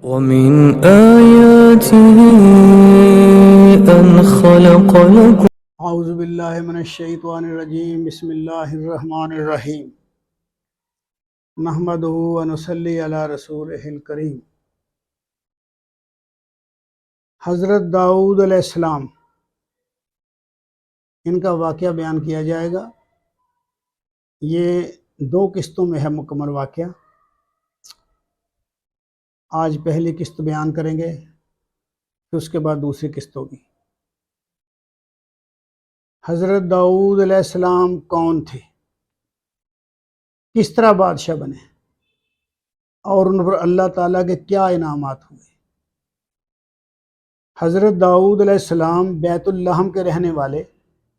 ومن آياته أن خلق لكم اعوذ باللہ من الشیطان الرجیم بسم اللہ الرحمن الرحیم نحمدہ ونصلی علی رسولہ الکریم۔ حضرت داؤد علیہ السلام، ان کا واقعہ بیان کیا جائے گا۔ یہ 2 قسطوں میں ہے مکمل واقعہ۔ آج پہلی قسط بیان کریں گے، پھر اس کے بعد دوسری قسط ہوگی۔ حضرت داؤد علیہ السلام کون تھے، کس طرح بادشاہ بنے، اور ان پر اللہ تعالیٰ کے کیا انعامات ہوئے۔ حضرت داؤد علیہ السلام بیت اللحم کے رہنے والے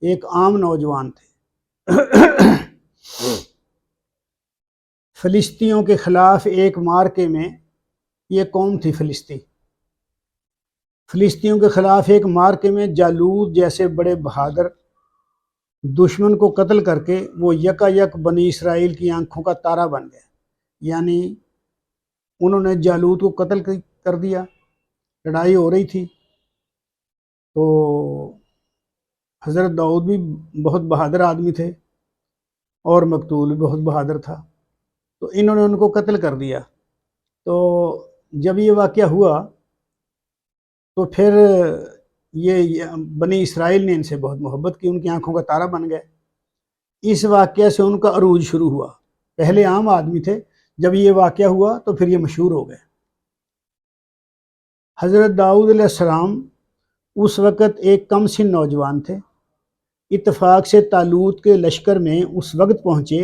ایک عام نوجوان تھے۔ فلسطینیوں کے خلاف ایک معرکے میں، یہ قوم تھی فلسطینیوں کے خلاف ایک معرکے میں جالوت جیسے بڑے بہادر دشمن کو قتل کر کے وہ یکا یک بنی اسرائیل کی آنکھوں کا تارا بن گئے۔ یعنی انہوں نے جالوت کو قتل کر دیا، لڑائی ہو رہی تھی، تو حضرت داؤد بھی بہت بہادر آدمی تھے اور مقتول بھی بہت بہادر تھا، تو انہوں نے ان کو قتل کر دیا۔ تو جب یہ واقعہ ہوا تو پھر یہ بنی اسرائیل نے ان سے بہت محبت کی، ان کی آنکھوں کا تارا بن گئے۔ اس واقعہ سے ان کا عروج شروع ہوا۔ پہلے عام آدمی تھے، جب یہ واقعہ ہوا تو پھر یہ مشہور ہو گئے۔ حضرت داؤد علیہ السلام اس وقت ایک کم سن نوجوان تھے۔ اتفاق سے طالوت کے لشکر میں اس وقت پہنچے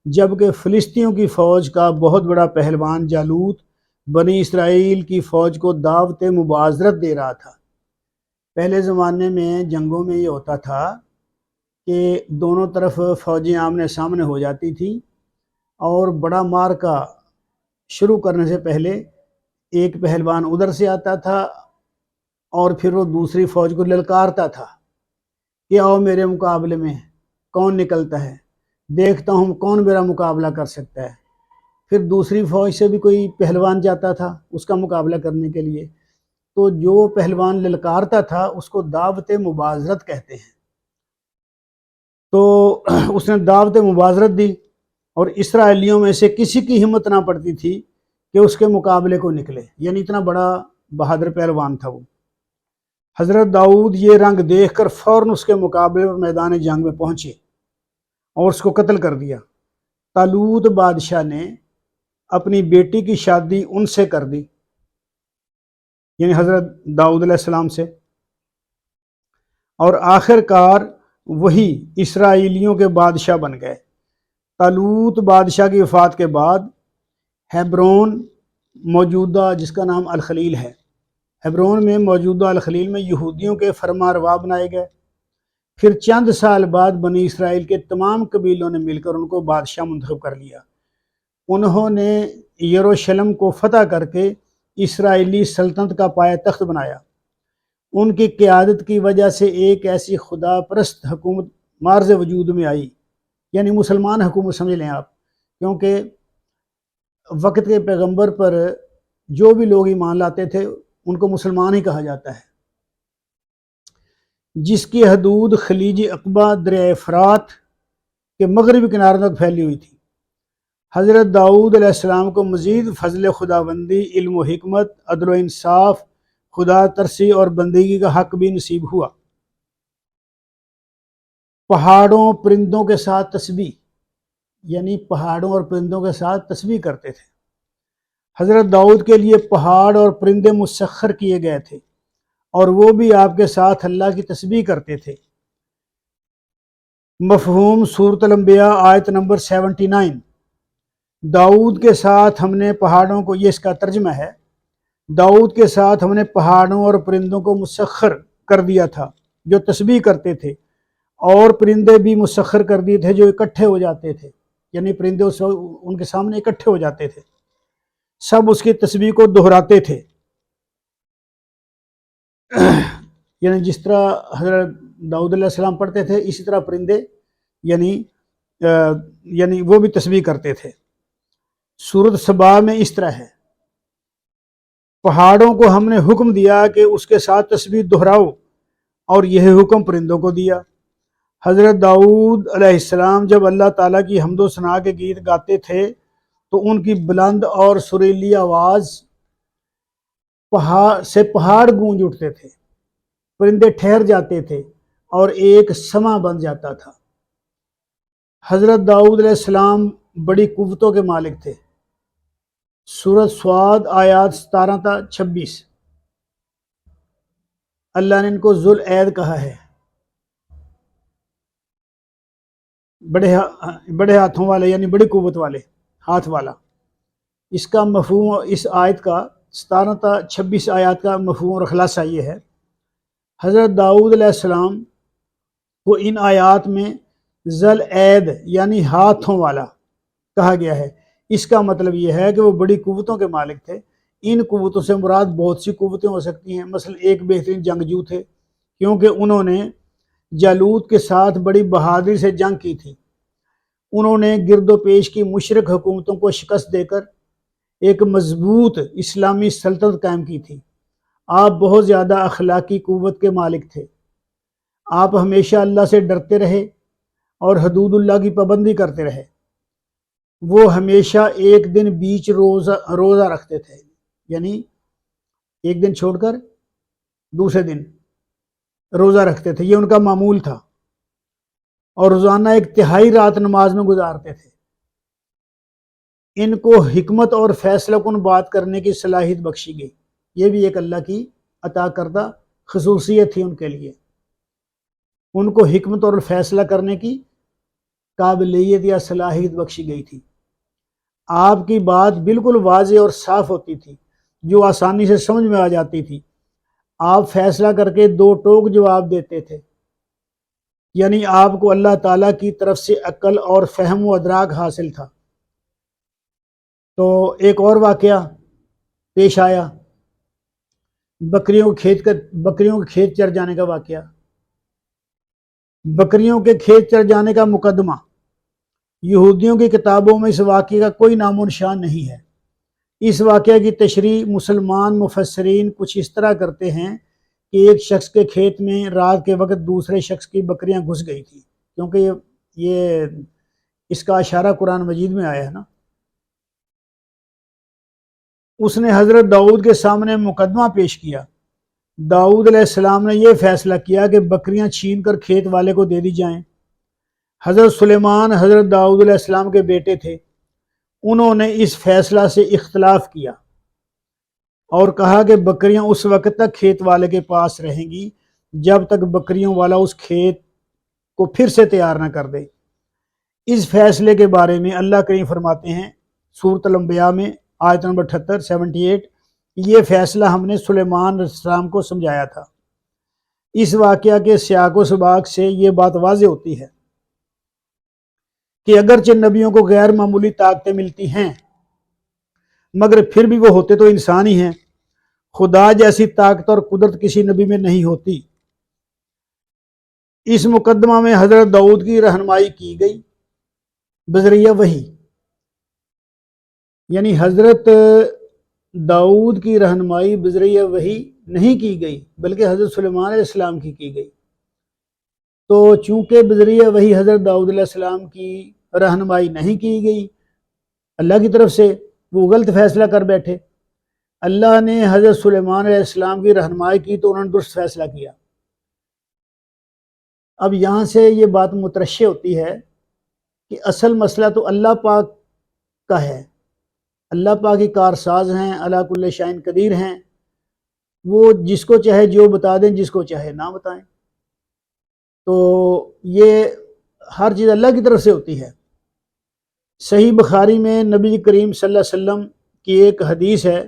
جبکہ فلسطینیوں کی فوج کا بہت بڑا پہلوان جالوت بنی اسرائیل کی فوج کو دعوت مبازرت دے رہا تھا۔ پہلے زمانے میں جنگوں میں یہ ہوتا تھا کہ دونوں طرف فوجیں آمنے سامنے ہو جاتی تھی، اور بڑا معرکہ شروع کرنے سے پہلے ایک پہلوان ادھر سے آتا تھا اور پھر وہ دوسری فوج کو للکارتا تھا کہ آؤ میرے مقابلے میں، کون نکلتا ہے، دیکھتا ہوں کون میرا مقابلہ کر سکتا ہے۔ پھر دوسری فوج سے بھی کوئی پہلوان جاتا تھا اس کا مقابلہ کرنے کے لیے، تو جو پہلوان للکارتا تھا اس کو دعوت مبازرت کہتے ہیں۔ تو اس نے دعوت مبازرت دی، اور اسرائیلیوں میں سے کسی کی ہمت نہ پڑتی تھی کہ اس کے مقابلے کو نکلے، یعنی اتنا بڑا بہادر پہلوان تھا وہ۔ حضرت داؤد یہ رنگ دیکھ کر فوراً اس کے مقابلے پر میدان جنگ میں پہنچے اور اس کو قتل کر دیا۔ طالوت بادشاہ نے اپنی بیٹی کی شادی ان سے کر دی، یعنی حضرت داؤد علیہ السلام سے، اور آخر کار وہی اسرائیلیوں کے بادشاہ بن گئے۔ طالوت بادشاہ کی وفات کے بعد ہیبرون، موجودہ جس کا نام الخلیل ہے، ہیبرون میں موجودہ الخلیل میں یہودیوں کے فرما روا بنائے گئے۔ پھر چند سال بعد بنی اسرائیل کے تمام قبیلوں نے مل کر ان کو بادشاہ منتخب کر لیا۔ انہوں نے یروشلم کو فتح کر کے اسرائیلی سلطنت کا پایہ تخت بنایا۔ ان کی قیادت کی وجہ سے ایک ایسی خدا پرست حکومت مارز وجود میں آئی، یعنی مسلمان حکومت سمجھ لیں آپ، کیونکہ وقت کے پیغمبر پر جو بھی لوگ ایمان لاتے تھے ان کو مسلمان ہی کہا جاتا ہے، جس کی حدود خلیج عقبہ دریائے فرات کے مغربی کناروں تک پھیلی ہوئی تھی۔ حضرت داؤد علیہ السلام کو مزید فضل خداوندی، علم و حکمت، عدل و انصاف، خدا ترسی اور بندگی کا حق بھی نصیب ہوا۔ پہاڑوں پرندوں کے ساتھ تسبیح، یعنی پہاڑوں اور پرندوں کے ساتھ تسبیح کرتے تھے۔ حضرت داؤد کے لیے پہاڑ اور پرندے مسخر کیے گئے تھے، اور وہ بھی آپ کے ساتھ اللہ کی تسبیح کرتے تھے۔ مفہوم سورۃ الانبیاء آیت نمبر 79۔ داؤد کے ساتھ ہم نے پہاڑوں کو، یہ اس کا ترجمہ ہے، داؤد کے ساتھ ہم نے پہاڑوں اور پرندوں کو مسخر کر دیا تھا جو تسبیح کرتے تھے، اور پرندے بھی مسخر کر دیے تھے جو اکٹھے ہو جاتے تھے، یعنی پرندے ان کے سامنے اکٹھے ہو جاتے تھے، سب اس کی تسبیح کو دہراتے تھے۔ یعنی جس طرح حضرت داؤد علیہ السلام پڑھتے تھے اسی طرح پرندے یعنی وہ بھی تسبیح کرتے تھے۔ سورۃ سبا میں اس طرح ہے، پہاڑوں کو ہم نے حکم دیا کہ اس کے ساتھ تسبیح دہراؤ، اور یہ حکم پرندوں کو دیا۔ حضرت داؤد علیہ السلام جب اللہ تعالیٰ کی حمد و ثنا کے گیت گاتے تھے تو ان کی بلند اور سریلی آواز پہاڑ گونج اٹھتے تھے، پرندے ٹھہر جاتے تھے اور ایک سما بن جاتا تھا۔ حضرت داؤد علیہ السلام بڑی قوتوں کے مالک تھے۔ سورۃ صاد آیات 17 تا 26۔ اللہ نے ان کو ذو العید کہا ہے، بڑے ہاتھوں والے، یعنی بڑی قوت والے، ہاتھ والا۔ اس کا مفہوم، اس آیت کا 17 تا 26 آیات کا مفہوم اور خلاصہ یہ ہے، حضرت داؤد علیہ السلام کو ان آیات میں ذو العید یعنی ہاتھوں والا کہا گیا ہے۔ اس کا مطلب یہ ہے کہ وہ بڑی قوتوں کے مالک تھے۔ ان قوتوں سے مراد بہت سی قوتیں ہو سکتی ہیں، مثلا ایک بہترین جنگجو تھے، کیونکہ انہوں نے جالوت کے ساتھ بڑی بہادری سے جنگ کی تھی۔ انہوں نے گرد و پیش کی مشرک حکومتوں کو شکست دے کر ایک مضبوط اسلامی سلطنت قائم کی تھی۔ آپ بہت زیادہ اخلاقی قوت کے مالک تھے۔ آپ ہمیشہ اللہ سے ڈرتے رہے اور حدود اللہ کی پابندی کرتے رہے۔ وہ ہمیشہ ایک دن بیچ روزہ رکھتے تھے، یعنی ایک دن چھوڑ کر دوسرے دن روزہ رکھتے تھے، یہ ان کا معمول تھا، اور روزانہ ایک تہائی رات نماز میں گزارتے تھے۔ ان کو حکمت اور فیصلہ کن بات کرنے کی صلاحیت بخشی گئی، یہ بھی ایک اللہ کی عطا کردہ خصوصیت تھی ان کے لیے۔ ان کو حکمت اور فیصلہ کرنے کی قابلیت یا صلاحیت بخشی گئی تھی۔ آپ کی بات بالکل واضح اور صاف ہوتی تھی، جو آسانی سے سمجھ میں آ جاتی تھی۔ آپ فیصلہ کر کے دو ٹوک جواب دیتے تھے، یعنی آپ کو اللہ تعالیٰ کی طرف سے عقل اور فہم و ادراک حاصل تھا۔ تو ایک اور واقعہ پیش آیا، بکریوں کے کھیت چر جانے کا واقعہ۔ بکریوں کے کھیت چر جانے کا مقدمہ، یہودیوں کی کتابوں میں اس واقعے کا کوئی نام و نشان نہیں ہے۔ اس واقعے کی تشریح مسلمان مفسرین کچھ اس طرح کرتے ہیں کہ ایک شخص کے کھیت میں رات کے وقت دوسرے شخص کی بکریاں گھس گئی تھی، کیونکہ یہ اس کا اشارہ قرآن مجید میں آیا ہے نا۔ اس نے حضرت داؤد کے سامنے مقدمہ پیش کیا۔ داؤد علیہ السلام نے یہ فیصلہ کیا کہ بکریاں چھین کر کھیت والے کو دے دی جائیں۔ حضرت سلیمان حضرت داؤد علیہ السلام کے بیٹے تھے، انہوں نے اس فیصلہ سے اختلاف کیا اور کہا کہ بکریاں اس وقت تک کھیت والے کے پاس رہیں گی جب تک بکریوں والا اس کھیت کو پھر سے تیار نہ کر دے۔ اس فیصلے کے بارے میں اللہ کریم فرماتے ہیں سورۃ الانبیاء میں آیت نمبر 78، یہ فیصلہ ہم نے سلیمان علیہ السلام کو سمجھایا تھا۔ اس واقعہ کے سیاق و سباق سے یہ بات واضح ہوتی ہے کہ اگرچہ نبیوں کو غیر معمولی طاقتیں ملتی ہیں، مگر پھر بھی وہ ہوتے تو انسان ہی ہیں۔ خدا جیسی طاقت اور قدرت کسی نبی میں نہیں ہوتی۔ اس مقدمہ میں حضرت داؤد کی رہنمائی کی گئی بذریعہ وحی، یعنی حضرت داؤد کی رہنمائی بذریعہ وحی نہیں کی گئی، بلکہ حضرت سلیمان علیہ السلام کی گئی۔ تو چونکہ بذریعہ وحی حضرت داؤد علیہ السلام کی رہنمائی نہیں کی گئی اللہ کی طرف سے، وہ غلط فیصلہ کر بیٹھے۔ اللہ نے حضرت سلیمان علیہ السلام کی رہنمائی کی تو انہوں نے درست فیصلہ کیا۔ اب یہاں سے یہ بات مترشح ہوتی ہے کہ اصل مسئلہ تو اللہ پاک کا ہے، اللہ پاک ہی کارساز ہیں، علی کل شیء قدیر ہیں، وہ جس کو چاہے جو بتا دیں، جس کو چاہے نہ بتائیں۔ تو یہ ہر چیز اللہ کی طرف سے ہوتی ہے۔ صحیح بخاری میں نبی کریم صلی اللہ علیہ وسلم کی ایک حدیث ہے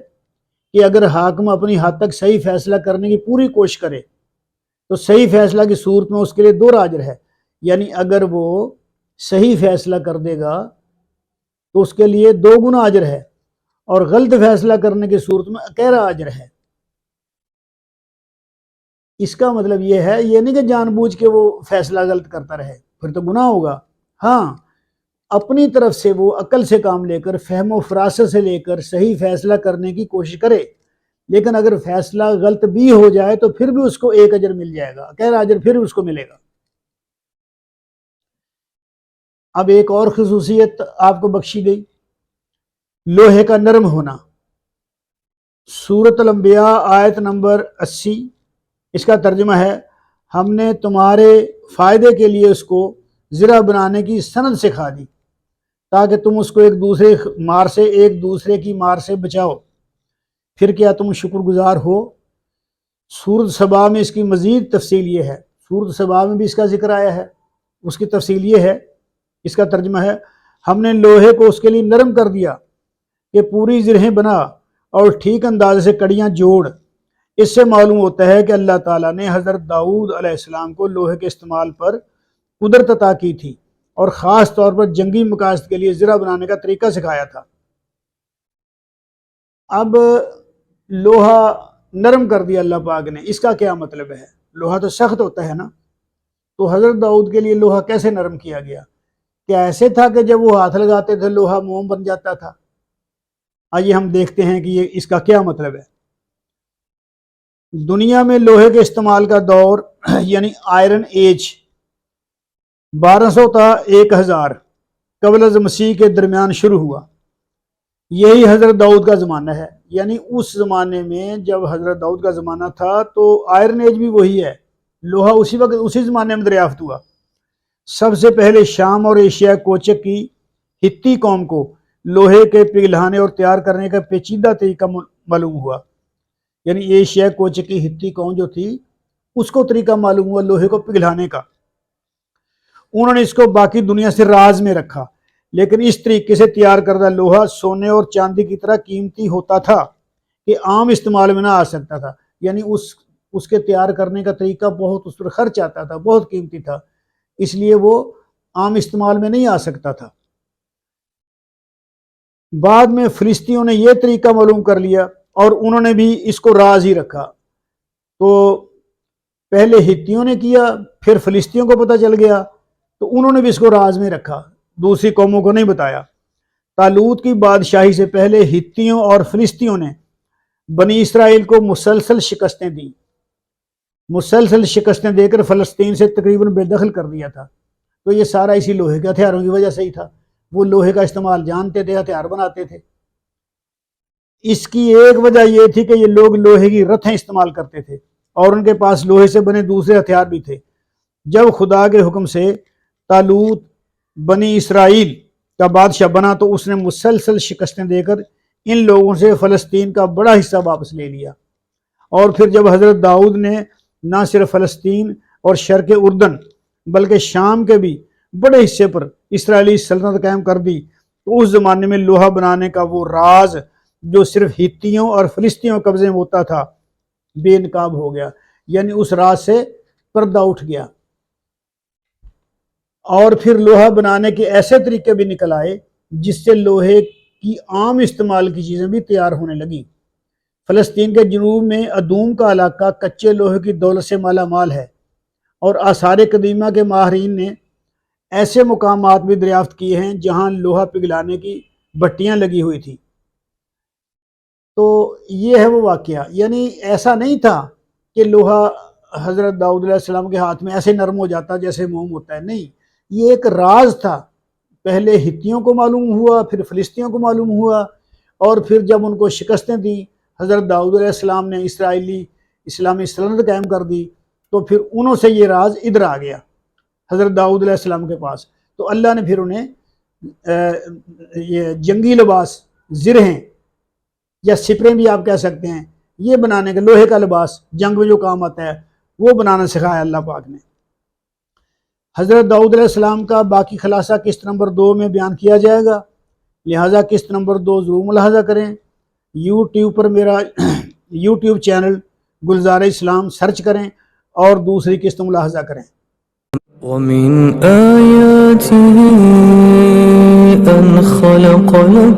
کہ اگر حاکم اپنی حد تک صحیح فیصلہ کرنے کی پوری کوشش کرے تو صحیح فیصلہ کی صورت میں اس کے لیے 2 اجر ہے، یعنی اگر وہ صحیح فیصلہ کر دے گا تو اس کے لیے 2 گنا اجر ہے، اور غلط فیصلہ کرنے کی صورت میں 11 اجر ہے۔ اس کا مطلب یہ ہے، یہ نہیں کہ جان بوجھ کے وہ فیصلہ غلط کرتا رہے، پھر تو گناہ ہوگا۔ ہاں، اپنی طرف سے وہ عقل سے کام لے کر، فہم و فراست سے لے کر صحیح فیصلہ کرنے کی کوشش کرے، لیکن اگر فیصلہ غلط بھی ہو جائے تو پھر بھی اس کو ایک اجر مل جائے گا، غیر اجر پھر بھی اس کو ملے گا۔ اب ایک اور خصوصیت آپ کو بخشی گئی، لوہے کا نرم ہونا۔ سورۃ الانبیاء آیت نمبر 80، اس کا ترجمہ ہے، ہم نے تمہارے فائدے کے لیے اس کو زرہ بنانے کی سند سکھا دی تاکہ تم اس کو ایک دوسرے کی مار سے بچاؤ، پھر کیا تم شکر گزار ہو؟ سورۃ سبا میں اس کی مزید تفصیل یہ ہے، سورۃ سبا میں بھی اس کا ذکر آیا ہے، اس کی تفصیل یہ ہے، اس کا ترجمہ ہے، ہم نے لوہے کو اس کے لیے نرم کر دیا کہ پوری زرہیں بنا اور ٹھیک اندازے سے کڑیاں جوڑ۔ اس سے معلوم ہوتا ہے کہ اللہ تعالیٰ نے حضرت داؤد علیہ السلام کو لوہے کے استعمال پر قدرت عطا کی تھی اور خاص طور پر جنگی مقاصد کے لیے زرہ بنانے کا طریقہ سکھایا تھا۔ اب لوہا نرم کر دیا اللہ پاک نے، اس کا کیا مطلب ہے؟ لوہا تو سخت ہوتا ہے نا، تو حضرت داؤد کے لیے لوہا کیسے نرم کیا گیا؟ کیا ایسے تھا کہ جب وہ ہاتھ لگاتے تھے لوہا موم بن جاتا تھا؟ آئیے ہم دیکھتے ہیں کہ یہ اس کا کیا مطلب ہے۔ دنیا میں لوہے کے استعمال کا دور یعنی آئرن ایج 1200 تا 1000 قبل از مسیح کے درمیان شروع ہوا۔ یہی حضرت داؤد کا زمانہ ہے، یعنی اس زمانے میں جب حضرت داؤد کا زمانہ تھا تو آئرن ایج بھی وہی ہے، لوہا اسی زمانے میں دریافت ہوا۔ سب سے پہلے شام اور ایشیا کوچک کی ہتی قوم کو لوہے کے پگھلانے اور تیار کرنے کا پیچیدہ طریقہ معلوم ہوا، یعنی ایشیا کوچک کی ہتی قوم جو تھی اس کو طریقہ معلوم ہوا لوہے کو پگھلانے کا۔ انہوں نے اس کو باقی دنیا سے راز میں رکھا، لیکن اس طریقے سے تیار کردہ لوہا سونے اور چاندی کی طرح قیمتی ہوتا تھا کہ عام استعمال میں نہ آ سکتا تھا، یعنی اس کے تیار کرنے کا طریقہ بہت اس پر خرچ آتا تھا، بہت قیمتی تھا، اس لیے وہ عام استعمال میں نہیں آ سکتا تھا۔ بعد میں فلسطینیوں نے یہ طریقہ معلوم کر لیا اور انہوں نے بھی اس کو راز ہی رکھا، تو پہلے ہتھیوں نے کیا، پھر فلسطینیوں کو پتہ چل گیا تو انہوں نے بھی اس کو راز میں رکھا، دوسری قوموں کو نہیں بتایا۔ طالوت کی بادشاہی سے پہلے ہتھیوں اور فلسطینیوں نے بنی اسرائیل کو مسلسل شکستیں دیں، مسلسل شکستیں دے کر فلسطین سے تقریباً بے دخل کر دیا تھا۔ تو یہ سارا اسی لوہے کے ہتھیاروں کی وجہ سے ہی تھا، وہ لوہے کا استعمال جانتے تھے، ہتھیار بناتے تھے۔ اس کی ایک وجہ یہ تھی کہ یہ لوگ لوہے کی رتھیں استعمال کرتے تھے اور ان کے پاس لوہے سے بنے دوسرے ہتھیار بھی تھے۔ جب خدا کے حکم سے طالوت بنی اسرائیل کا بادشاہ بنا تو اس نے مسلسل شکستیں دے کر ان لوگوں سے فلسطین کا بڑا حصہ واپس لے لیا، اور پھر جب حضرت داؤد نے نہ صرف فلسطین اور شرق اردن بلکہ شام کے بھی بڑے حصے پر اسرائیلی سلطنت قائم کر دی تو اس زمانے میں لوہا بنانے کا وہ راز جو صرف ہتھیوں اور فلسطینیوں قبضے میں ہوتا تھا بے نقاب ہو گیا، یعنی اس راز سے پردہ اٹھ گیا۔ اور پھر لوہا بنانے کے ایسے طریقے بھی نکل آئے جس سے لوہے کی عام استعمال کی چیزیں بھی تیار ہونے لگیں۔ فلسطین کے جنوب میں ادوم کا علاقہ کچے لوہے کی دولت سے مالا مال ہے، اور آثار قدیمہ کے ماہرین نے ایسے مقامات بھی دریافت کیے ہیں جہاں لوہا پگھلانے کی بھٹیاں لگی ہوئی تھی۔ تو یہ ہے وہ واقعہ، یعنی ایسا نہیں تھا کہ لوہا حضرت داؤد علیہ السلام کے ہاتھ میں ایسے نرم ہو جاتا جیسے موم ہوتا ہے، نہیں، یہ ایک راز تھا۔ پہلے ہتھیوں کو معلوم ہوا، پھر فلسطینیوں کو معلوم ہوا، اور پھر جب ان کو شکستیں دی حضرت داؤد علیہ السلام نے اسلامی سلطنت قائم کر دی تو پھر انہوں سے یہ راز ادھر آ گیا حضرت داؤد علیہ السلام کے پاس، تو اللہ نے پھر انہیں یہ جنگی لباس، زرہیں یا سپریں بھی آپ کہہ سکتے ہیں، یہ بنانے کا لوہے کا لباس جنگ میں جو کام آتا ہے وہ بنانا سکھایا اللہ پاک نے۔ حضرت داؤد علیہ السلام کا باقی خلاصہ قسط نمبر 2 میں بیان کیا جائے گا، لہٰذا قسط نمبر 2 ضرور ملاحظہ کریں۔ یوٹیوب پر میرا یوٹیوب چینل گلزار اسلام سرچ کریں اور دوسری قسط ملاحظہ کریں۔ ومن آياته أن خلق لكم